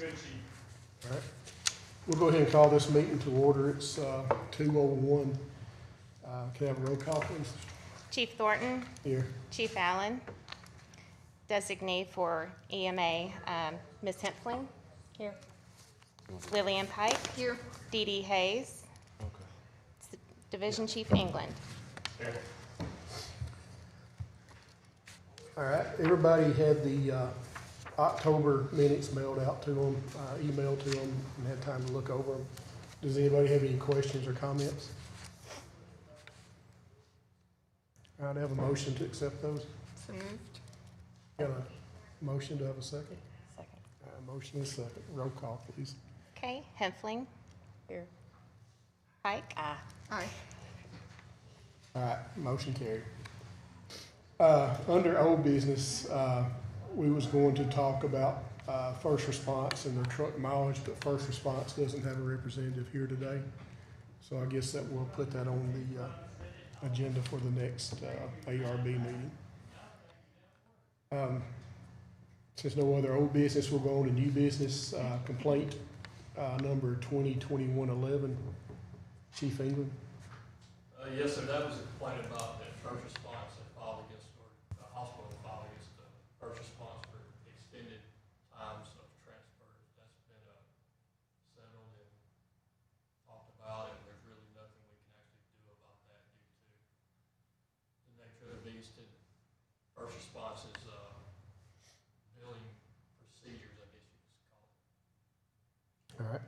Good, Chief. All right. We'll go ahead and call this meeting to order. It's 2:01. Can I have a roll call, please? Chief Thornton, Here. Chief Allen, designee for EMA, Ms. Hempfling. Here. Lillian Pike. Here. Dee Dee Hayes. Okay. Division Chief England. Here. All right. Everybody had the October minutes mailed out to them, emailed to them, and had time to look over them. Does anybody have any questions or comments? All right, I have a motion to accept those. So moved. Got a motion, to have a second? Second. Motion and a second. Roll call, please. Okay, Hempfling. Here. Pike. Aye. All right, motion carried. Under old business, we was going to talk about first response and their truck mileage, but first response doesn't have a representative here today. So I guess that we'll put that on the agenda for the next ARB meeting. Since no other old business, we'll go on to new business, complaint number 2021-11. Chief England. Yes, sir, that was a complaint about the first response that filed against, or the hospital filed against the first response for extended times of transfers. That's been settled and talked about, and there's really nothing we can actually do about that due to the nature of the beast. And first responses, billing procedures, I guess you could call it. All right.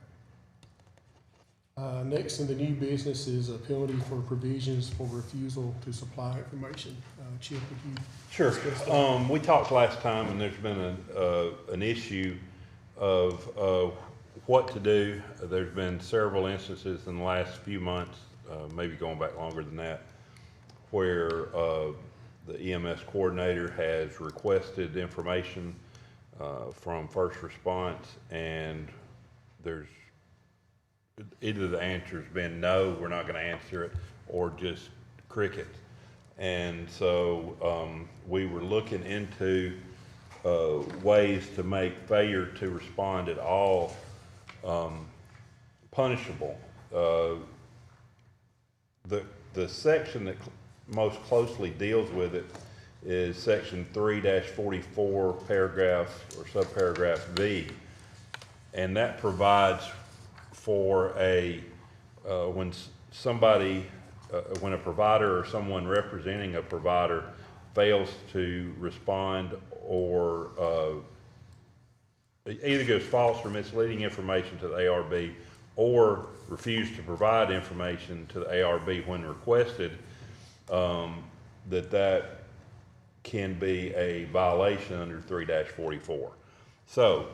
Next in the new business is a penalty for provisions for refusal to supply information. Chip, would you? Sure. discuss that? We talked last time, and there's been an issue of what to do. There's been several instances in the last few months, maybe going back longer than that, where the EMS coordinator has requested information from first response, and there's either the answer's been no, we're not going to answer it, or just crickets. And so we were looking into ways to make failure to respond at all punishable. The section that most closely deals with it is section 3-44, paragraph or subparagraph V, and that provides for when somebody, when a provider or someone representing a provider fails to respond or either gives false or misleading information to the ARB or refuse to provide information to the ARB when requested, that can be a violation under 3-44. So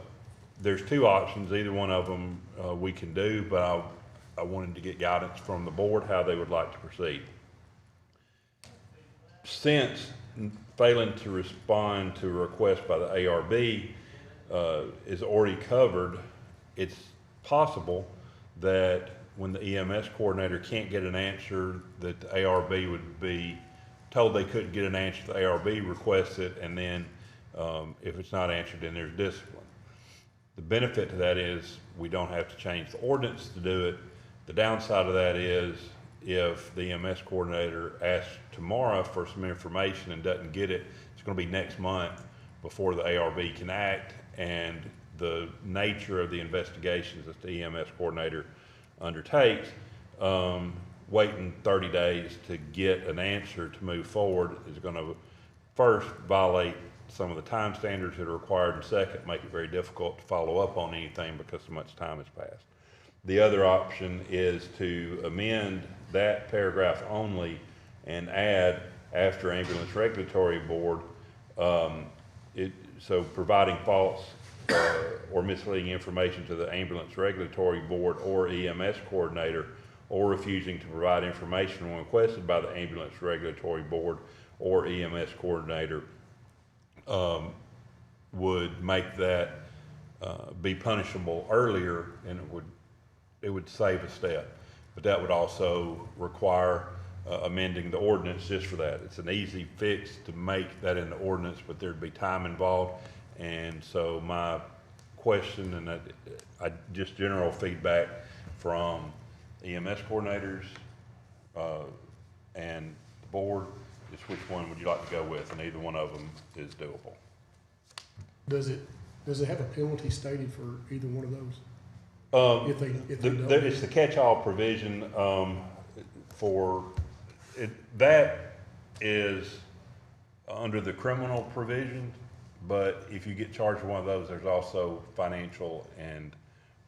there's two options. Either one of them we can do, but I wanted to get guidance from the board how they would like to proceed. Since failing to respond to a request by the ARB is already covered, it's possible that when the EMS coordinator can't get an answer, that the ARB would be told they couldn't get an answer, the ARB requests it, and then if it's not answered, then there's discipline. The benefit to that is we don't have to change the ordinance to do it. The downside of that is if the EMS coordinator asks tomorrow for some information and doesn't get it, it's going to be next month before the ARB can act, and the nature of the investigations that the EMS coordinator undertakes, waiting 30 days to get an answer to move forward is going to first violate some of the time standards that are required, and second, make it very difficult to follow up on anything because so much time has passed. The other option is to amend that paragraph only and add after ambulance regulatory board, so providing false or misleading information to the ambulance regulatory board or EMS coordinator, or refusing to provide information when requested by the ambulance regulatory board or EMS coordinator, would make that be punishable earlier, and it would save a step. But that would also require amending the ordinance just for that. It's an easy fix to make that in the ordinance, but there'd be time involved. And so my question, and that, just general feedback from EMS coordinators, and the board, is which one would you like to go with, and either one of them is doable. Does it have a penalty stated for either one of those? If they don't? It's the catch-all provision, for, that is under the criminal provision, but if you get charged with one of those, there's also financial and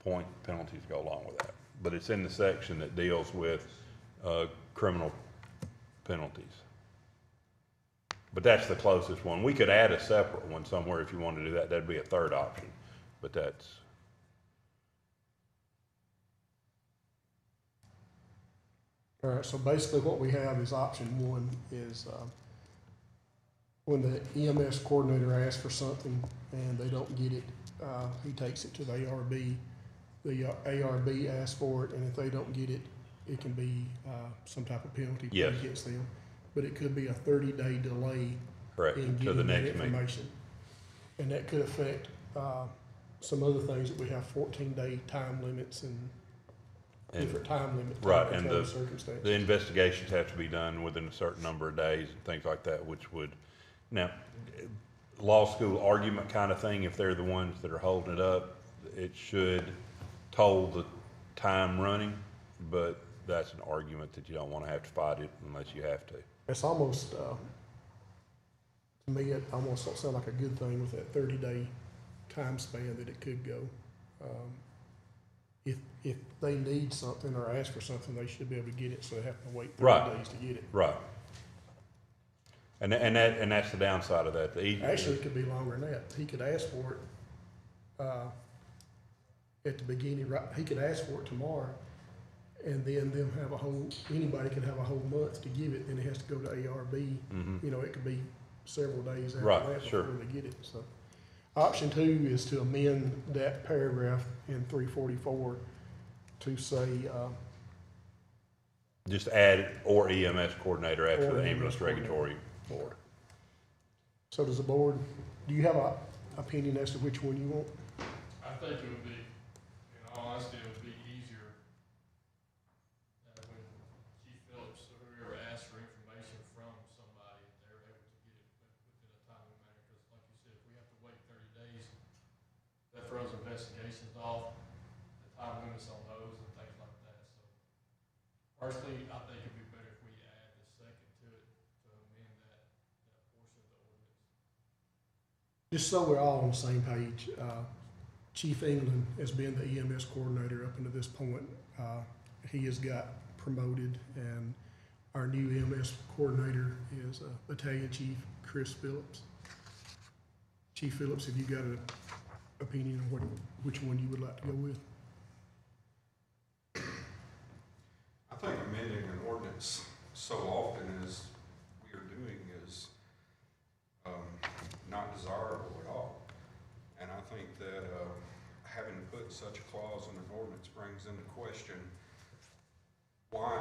point penalties go along with that. But it's in the section that deals with, criminal penalties. But that's the closest one. We could add a separate one somewhere if you want to do that. That'd be a third option, but that's. All right, so basically what we have is option one is, when the EMS coordinator asks for something and they don't get it, he takes it to the ARB. The ARB asks for it, and if they don't get it, it can be, some type of penalty put Yes. against them. But it could be a 30-day delay Correct, in to the getting that next meeting. information. And that could affect, some other things that we have 14-day time limits and And- different time limits. Right, in and other the circumstances. investigations have to be done within a certain number of days and things like that, which would, now, law school argument kind of thing, if they're the ones that are holding it up, it should toll the time running, but that's an argument that you don't want to have to fight it unless you have to. It's almost, to me, it almost don't sound like a good thing with that 30-day time span that it could go. If they need something or ask for something, they should be able to get it, so they have to wait 30 Right. days to get it. Right. And that's the downside of that. Actually, it could be longer than that. He could ask for it, at the beginning, right, he could ask for it tomorrow, and then them have anybody can have a whole month to give it, and it has to go to ARB. Mhm. You know, it could be several days after Right, that sure. before they get it, so. Option two is to amend that paragraph in 344 to say, Just add or EMS coordinator after Or the EMS ambulance coordinator. regulatory. board. So does the board, do you have a opinion as to which one you want? I think it would be, in all honesty, it would be easier when Chief Phillips or whoever asks for information from somebody, they're able to get it within a timely manner. Because like you said, if we have to wait 30 days, that throws investigations off, the time limits on those and things like that. So personally, I think it'd be better if we add the second to it to amend that portion of the ordinance. Just so we're all on the same page, Chief England has been the EMS coordinator up until this point. He has got promoted, and our new EMS coordinator is Battalion Chief Chris Phillips. Chief Phillips, have you got an opinion on which one you would like to go with? I think amending an ordinance so often as we are doing is not desirable at all. And I think that having to put such a clause in an ordinance brings into question, why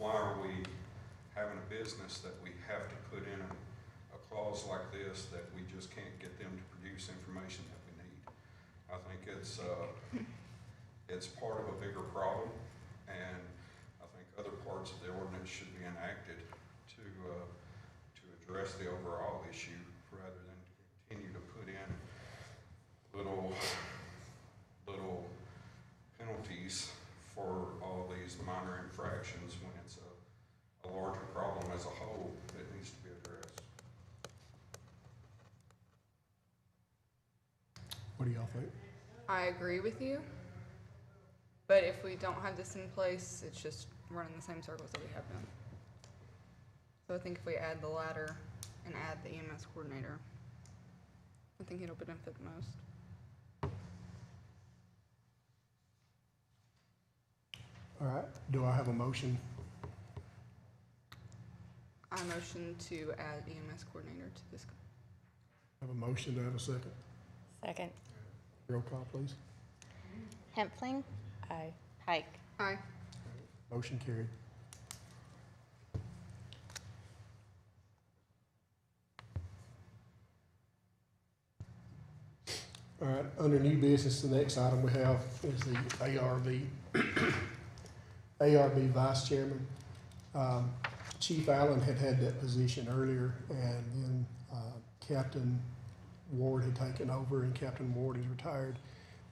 are we having a business that we have to put in a clause like this that we just can't get them to produce information that we need? I think it's part of a bigger problem, and I think other parts of the ordinance should be enacted to address the overall issue rather than continue to put in little penalties for all these minor infractions when it's a larger problem as a whole that needs to be addressed. What do y'all think? I agree with you, but if we don't have this in place, it's just running the same circles that we have been. So I think if we add the latter and add the EMS coordinator, I think it'll benefit the most. All right, do I have a motion? I motion to add EMS coordinator to this. Have a motion, do I have a second? Second. Roll call, please. Hempfling. Aye. Pike. Aye. Motion carried. All right, under new business, the next item we have is the ARB Vice Chairman. Chief Allen had that position earlier, and then Captain Ward had taken over, and Captain Ward is retired.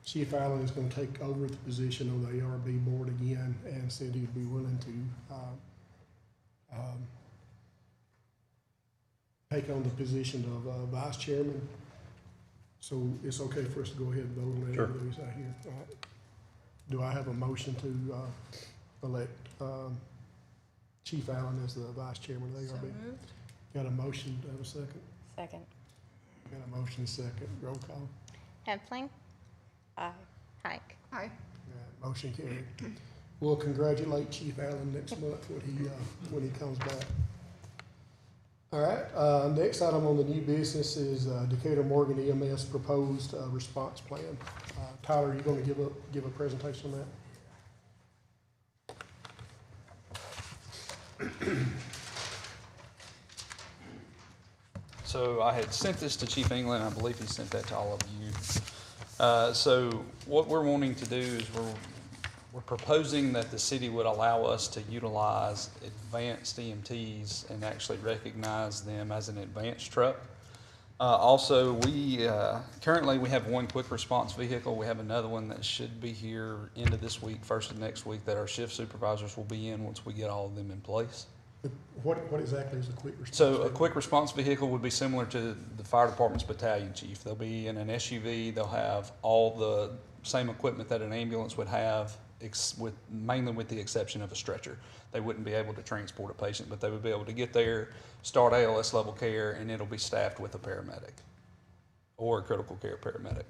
Chief Allen is going to take over the position on the ARB board again, and said he'd be willing to take on the position of Vice Chairman. So it's okay for us to go ahead and vote on that, Sure. even though he's not here. All right. Do I have a motion to elect Chief Allen as the Vice Chairman of the So ARB? moved. Got a motion, do I have a second? Second. Got a motion, second, roll call. Hempling. Aye. Pike. Aye. Yeah, motion carried. We'll congratulate Chief Allen next month when he comes back. All right, next item on the new business is Decatur Morgan EMS proposed response plan. Tyler, are you going to give a presentation on that? So I had sent this to Chief England, I believe he sent that to all of you. So what we're wanting to do is we're proposing that the city would allow us to utilize advanced EMTs and actually recognize them as an advanced truck. Also, currently we have one quick response vehicle. We have another one that should be here end of this week, first of next week, that our shift supervisors will be in once we get all of them in place. What exactly is a quick response? So a vehicle? quick response vehicle would be similar to the fire department's battalion chief. They'll be in an SUV. They'll have all the same equipment that an ambulance would have, mainly with the exception of a stretcher. They wouldn't be able to transport a patient, but they would be able to get there, start ALS level care, and it'll be staffed with a paramedic or a critical care paramedic.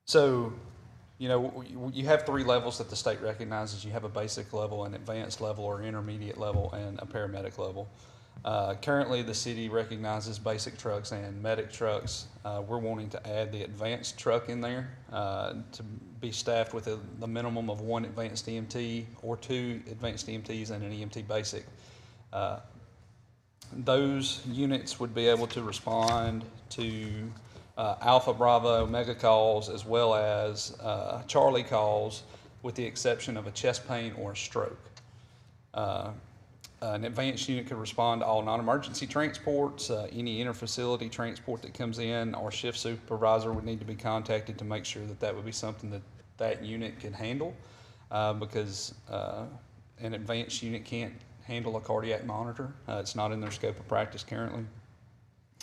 So, you know, you have 3 levels that the state recognizes. You have a basic level, an advanced level, or intermediate level, and a paramedic level. Currently, the city recognizes basic trucks and medic trucks. We're wanting to add the advanced truck in there to be staffed with the minimum of 1 advanced EMT or 2 advanced EMTs and an EMT basic. Those units would be able to respond to Alpha, Bravo, Omega calls, as well as Charlie calls, with the exception of a chest pain or a stroke. An advanced unit could respond to all non-emergency transports, any inter-facility transport that comes in. Our shift supervisor would need to be contacted to make sure that that would be something that that unit can handle, because an advanced unit can't handle a cardiac monitor. It's not in their scope of practice currently.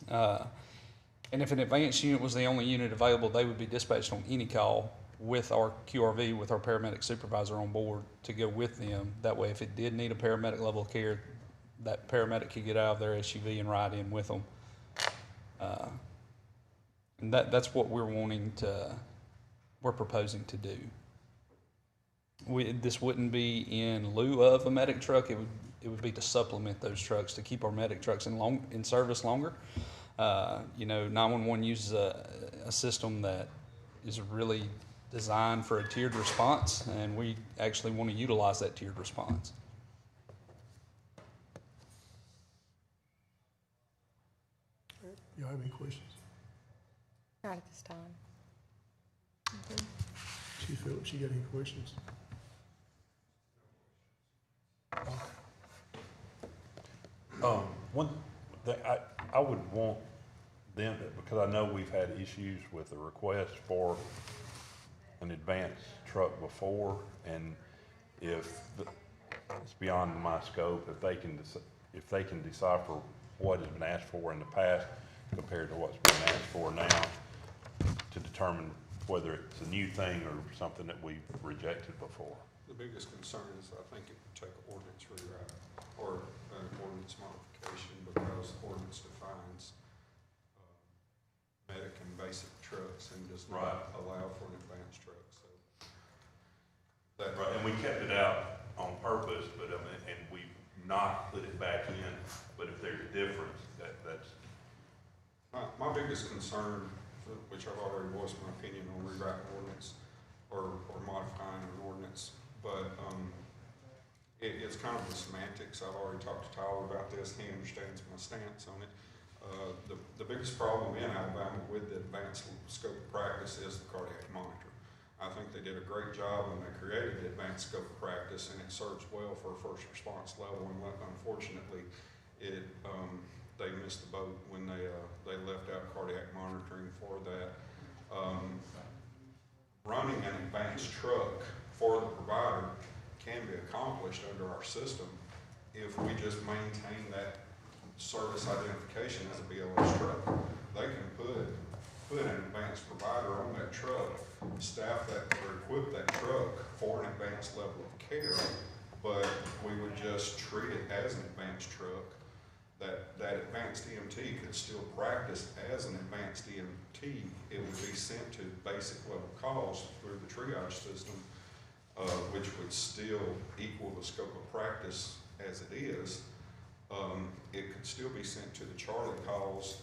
And if an advanced unit was the only unit available, they would be dispatched on any call with our QRV, with our paramedic supervisor on board to go with them. That way, if it did need a paramedic level of care, that paramedic could get out of their SUV and ride in with them. And that's what we're proposing to do. This wouldn't be in lieu of a medic truck. It would be to supplement those trucks, to keep our medic trucks in service longer. You know, 911 uses a system that is really designed for a tiered response, and we actually want to utilize that tiered response. You have any questions? Not at this time. Chief Phillips, you got any questions? One thing, I would want them to, because I know we've had issues with the request for an advanced truck before, and if it's beyond my scope, if they can decipher what has been asked for in the past compared to what's been asked for now, to determine whether it's a new thing or something that we've rejected before. The biggest concern is I think it would take ordinance rewrite or an ordinance modification, because ordinance defines medic and basic trucks and does not allow for an advanced truck. So that, Right, and we kept it out on purpose, but and we've not put it back in. But if there's a difference, that's my biggest concern, which I've already voiced my opinion on rewriting ordinance or modifying an ordinance, but it's kind of the semantics. I've already talked to Tyler about this. He understands my stance on it. The biggest problem in Alabama with the advanced scope of practice is the cardiac monitor. I think they did a great job when they created the advanced scope of practice, and it serves well for a first response level, and unfortunately, they missed the boat when they left out cardiac monitoring for that. Running an advanced truck for the provider can be accomplished under our system if we just maintain that service identification as a BLS truck. They can put an advanced provider on that truck, staff that or equip that truck for an advanced level of care, but we would just treat it as an advanced truck. That advanced EMT could still practice as an advanced EMT. It would be sent to basic level calls through the triage system, which would still equal the scope of practice as it is. It could still be sent to the Charlie calls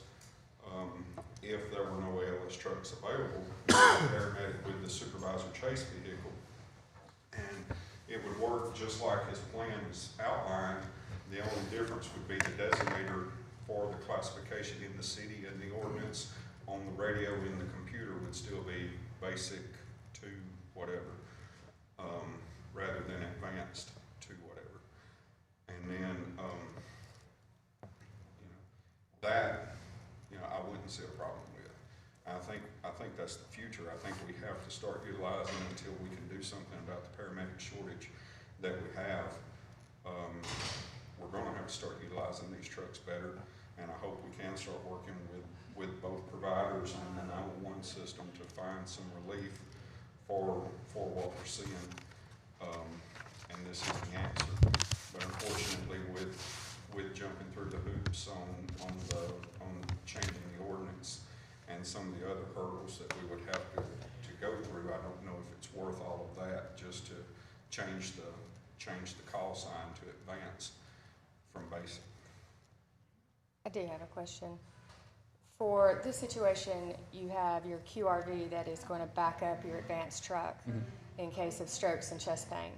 if there were no ALS trucks available, paramedic with the supervisor chase vehicle. And it would work just like his plan is outlined. The only difference would be the designator for the classification in the city and the ordinance on the radio in the computer would still be basic to whatever, rather than advanced to whatever. And then, I wouldn't see a problem with. I think that's the future. I think we have to start utilizing until we can do something about the paramedic shortage that we have. We're going to have to start utilizing these trucks better, and I hope we can start working with both providers and the 911 system to find some relief for what we're seeing. And this is the answer. But unfortunately, with jumping through the hoops on changing the ordinance and some of the other hurdles that we would have to go through, I don't know if it's worth all of that just to change the call sign to advance from basic. I do have a question. For this situation, you have your QRV that is going to back up your advanced truck in case of strokes and chest pain.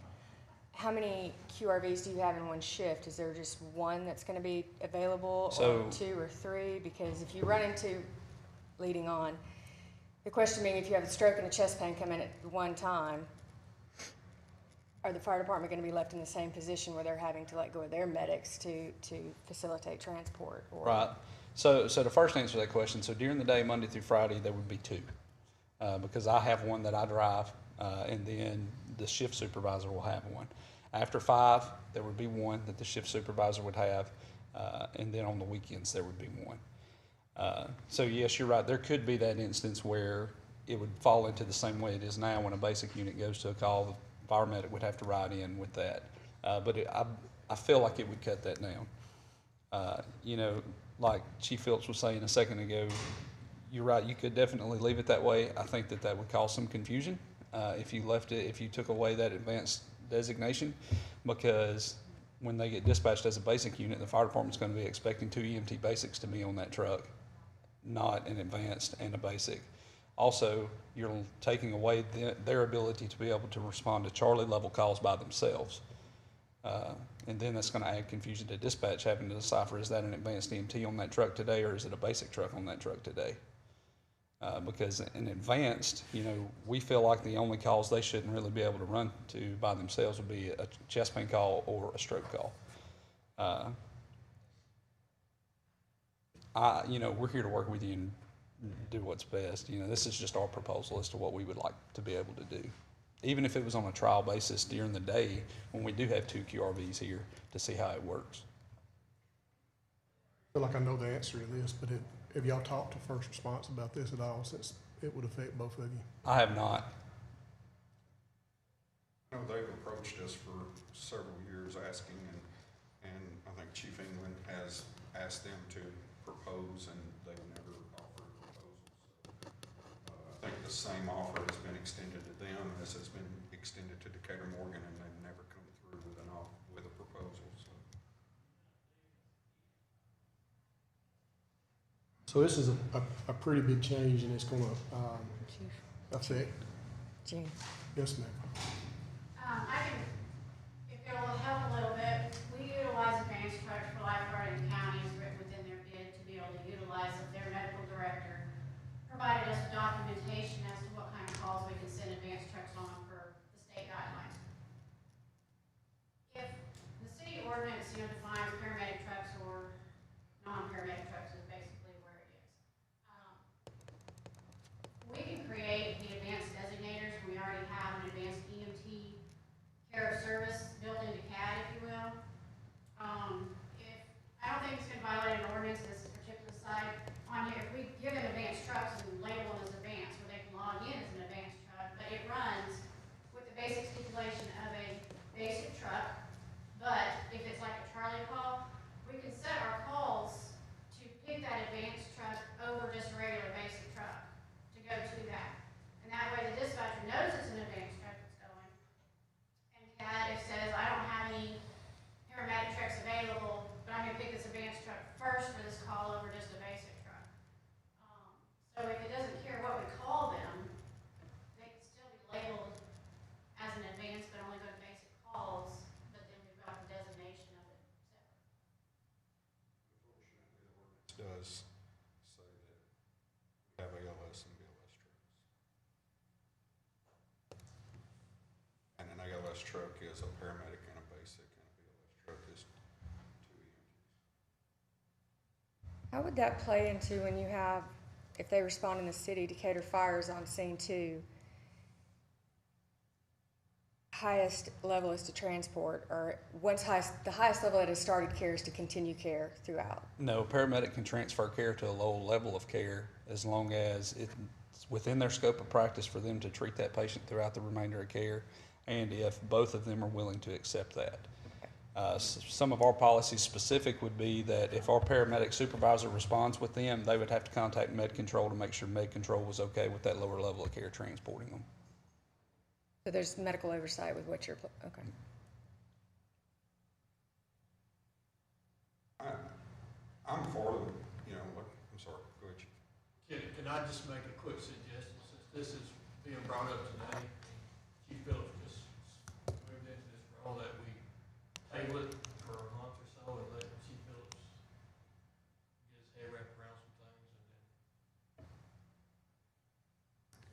How many QRVs do you have in one shift? Is there just one that's going to be available, or two or three? Because if you run into, leading on, the question being if you have a stroke and a chest pain come in at one time, are the fire department going to be left in the same position where they're having to let go of their medics to facilitate transport? Or? Right. So the first answer to that question, so during the day, Monday through Friday, there would be two. Because I have one that I drive, and then the shift supervisor will have one. After 5, there would be one that the shift supervisor would have, and then on the weekends there would be one. So yes, you're right. There could be that instance where it would fall into the same way it is now when a basic unit goes to a call, the paramedic would have to ride in with that. But I feel like it would cut that down. Like Chief Phillips was saying a second ago, you're right, you could definitely leave it that way. I think that would cause some confusion if you took away that advanced designation, because when they get dispatched as a basic unit, the fire department's going to be expecting 2 EMT basics to be on that truck, not an advanced and a basic. Also, you're taking away their ability to be able to respond to Charlie level calls by themselves. And then that's going to add confusion to dispatch, having to decipher, is that an advanced EMT on that truck today, or is it a basic truck on that truck today? Because in advanced, we feel like the only calls they shouldn't really be able to run to by themselves would be a chest pain call or a stroke call. We're here to work with you and do what's best. This is just our proposal as to what we would like to be able to do. Even if it was on a trial basis during the day when we do have 2 QRVs here to see how it works. I feel like I know the answer to this, but have y'all talked to first response about this at all, since it would affect both of you? I have not. I know they've approached us for several years asking, and I think Chief England has asked them to propose, and they've never offered proposals. I think the same offer has been extended to them as has been extended to Decatur Morgan, and they've never come through with a proposal. So this is a pretty big change, and it's going to affect. June. Yes, ma'am. If it will help a little bit, we utilize advanced trucks for lifeguard and counties within their bid to be able to utilize does say that we have ALS and BLS trucks. And an ALS truck is a paramedic and a basic, and a BLS truck is 2 EMTs. How would that play into when you have, if they respond in the city, Decatur Fire is on scene too? Highest level is to transport, or the highest level that has started care is to continue care throughout? No, paramedic can transfer care to a low level of care as long as it's within their scope of practice for them to treat that patient throughout the remainder of care, and if both of them are willing to accept that. Some of our policies specific would be that if our paramedic supervisor responds with them, they would have to contact med control to make sure med control was okay with that lower level of care transporting them. So there's medical oversight with what you're, okay. I'm for the, you know, what, I'm sorry, go ahead, Chief. Can I just make a quick suggestion, since this is being brought up today, Chief Phillips just moved into this role, that we table it for a month or so and let Chief Phillips get his head wrapped around some things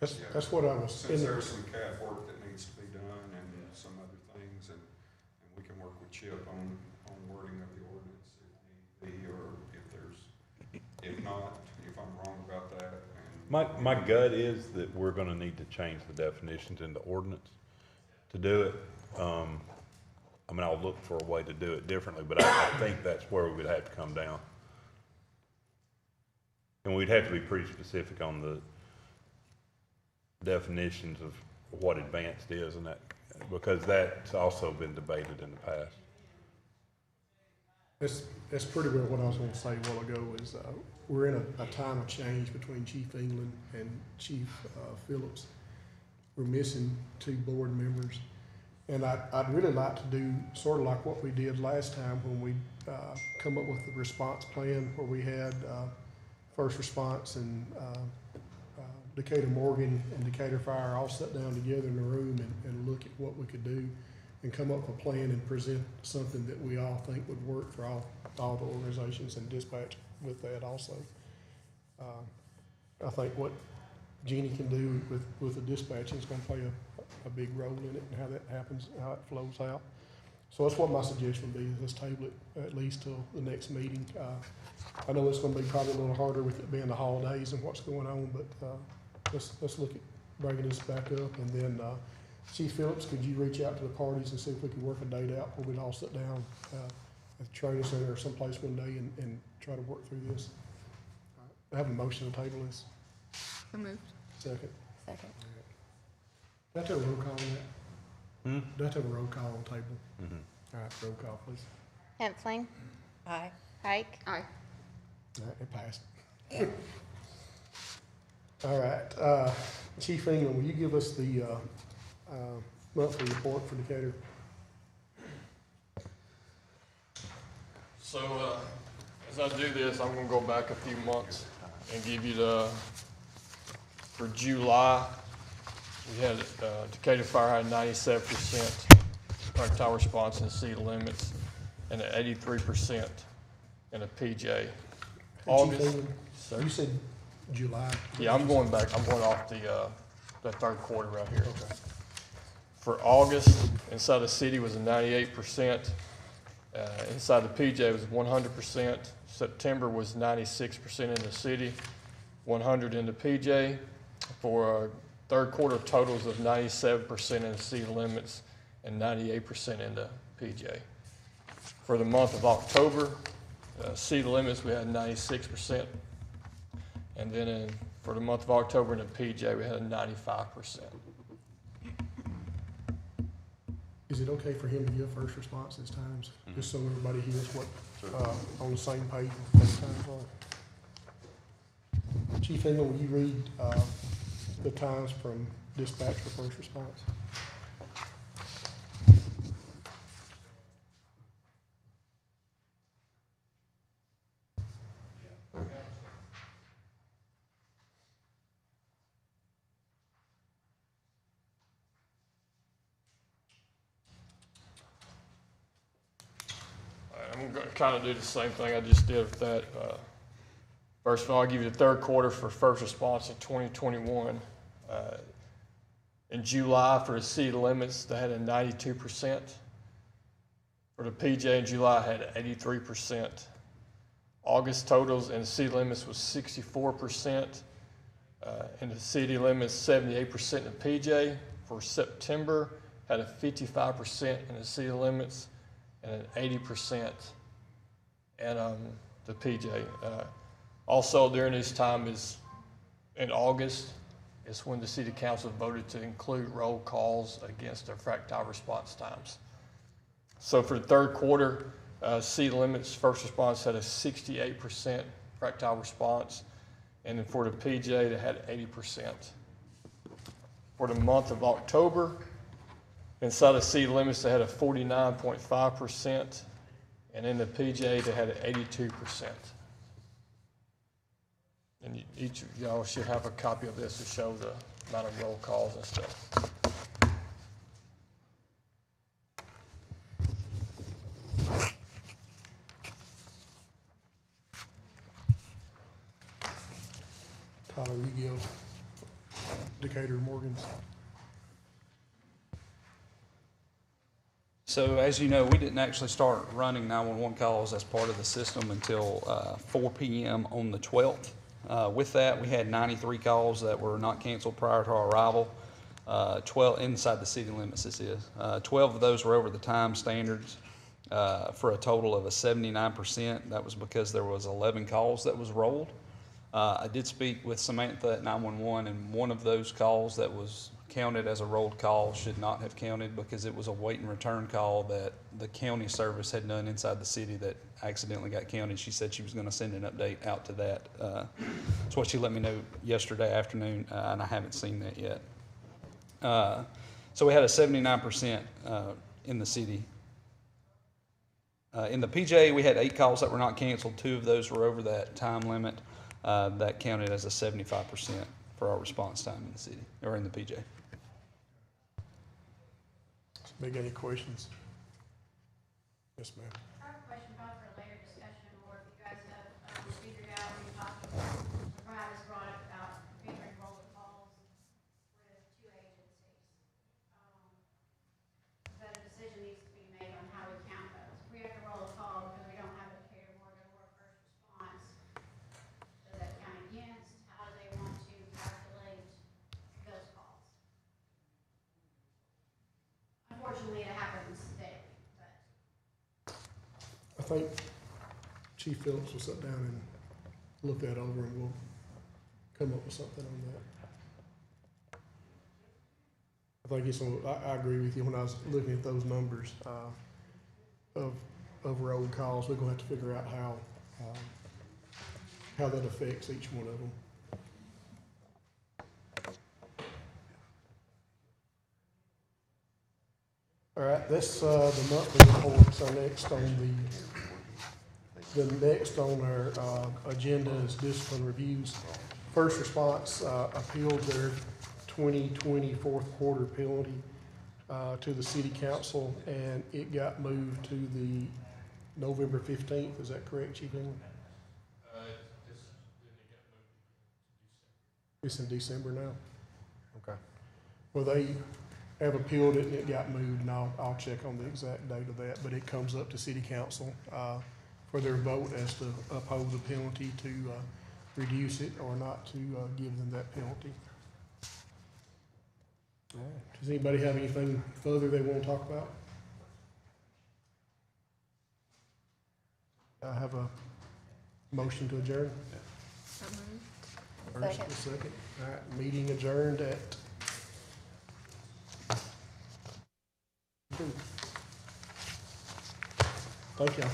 and then. That's what I was. Since there's some CAF work that needs to be done and some other things, and we can work with Chip on wording of the ordinance if need be, or if not, if I'm wrong about that. And My gut is that we're gonna need to change the definitions in the ordinance to do it. I mean, I'll look for a way to do it differently, but I think that's where we would have to come down. And we'd have to be pretty specific on the definitions of what advanced is, and that, because that's also been debated in the past. That's pretty well what I was going to say a while ago is we're in a time of change between Chief England and Chief Phillips. We're missing 2 board members. And I'd really like to do sort of like what we did last time when we come up with the response plan where we had first response and Decatur Morgan and Decatur Fire all sat down together in a room and look at what we could do and come up with a plan and present something that we all think would work for all the organizations and dispatch with that also. I think what Jeannie can do with the dispatching is going to play a big role in it and how that happens, how it flows out. So that's what my suggestion would be, is let's table it at least till the next meeting. I know it's going to be probably a little harder with it being the holidays and what's going on, but let's look at bringing this back up. And then Chief Phillips, could you reach out to the parties and see if we can work a date out where we'd all sit down at the training center or someplace one day and try to work through this? I have a motion to table this. So moved. Second. Second. Do I have to have a roll call on that? Hmm? Do I have to have a roll call on the table? Mhm. All right, roll call, please. Hensling, Aye. Hike, Aye. All right, it passed. All right, Chief England, will you give us the monthly report for Decatur? So, as I do this, I'm gonna go back a few months and give you for July, we had, Decatur Fire had 97% projectile response in city limits and 83% in a PJ. Chief August, England, sir? you said July. Yeah, I'm going off the third quarter right here. Okay. For August, inside the city was a 98%. Inside the PJ was 100%. September was 96% in the city, 100 in the PJ. For third quarter totals of 97% in the city limits and 98% in the PJ. For the month of October, city limits we had 96%. And then for the month of October in the PJ, we had 95%. Is it okay for him to give first responses times, just so everybody hears what, on the same page those times are? Chief England, will you read the times from dispatch for first response? I'm gonna kind of do the same thing I just did with that. First of all, I'll give you the third quarter for first response in 2021. In July, for the city limits, they had a 92%. For the PJ in July, had 83%. August totals in the city limits was 64%. In the city limits, 78% in the PJ. For September, had a 55% in the city limits and an 80% in the PJ. Also during this time is in August, is when the city council voted to include roll calls against their frac tile response times. So for the third quarter, city limits first response had a 68% frac tile response, and then for the PJ, they had 80%. For the month of October, inside the city limits, they had a 49.5%, and in the PJ, they had an 82%. And each of y'all should have a copy of this to show the amount of roll calls and stuff. Tyler, you give Decatur Morgan's. So as you know, we didn't actually start running 911 calls as part of the system until 4 p.m. on the 12th. With that, we had 93 calls that were not canceled prior to our arrival. 12 inside the city limits, this is. 12 of those were over the time standards for a total of a 79%. That was because there was 11 calls that was rolled. I did speak with Samantha at 911, and one of those calls that was counted as a rolled call should not have counted because it was a wait and return call that the county service had done inside the city that accidentally got counted. She said she was going to send an update out to that. That's what she let me know yesterday afternoon, and I haven't seen that yet. So we had a 79% in the city. In the PJ, we had 8 calls that were not canceled. 2 of those were over that time limit. That counted as a 75% for our response time in the city, or in the PJ. Big, any questions? Yes, ma'am. I have a question about for a later discussion, or if you guys have figured out, when you talked, Brad has brought up about figuring roll calls with 2 agencies. That a decision needs to be made on how we count those. If we have to roll a call because we don't have a Decatur Morgan or a first response, does that count against? How do they want to calculate those calls? Unfortunately, it happens daily, but. I think Chief Phillips will sit down and look that over, and we'll come up with something on that. I think it's, I agree with you. When I was looking at those numbers of road calls, we're gonna have to figure out how that affects each one of them. All right, that's the monthly reports. Our next on the next on our agenda is discipline reviews. First Response appealed their 2020 fourth quarter penalty to the city council, and it got moved to the November 15th. Is that correct, Chief England? It's in December now? Okay. Well, they have appealed it and it got moved, and I'll check on the exact date of that, but it comes up to city council for their vote as to uphold the penalty, to reduce it, or not to give them that penalty. All right. Does anybody have anything further they want to talk about? I have a motion to adjourn. First and second. All right, meeting adjourned at 2. Thank you.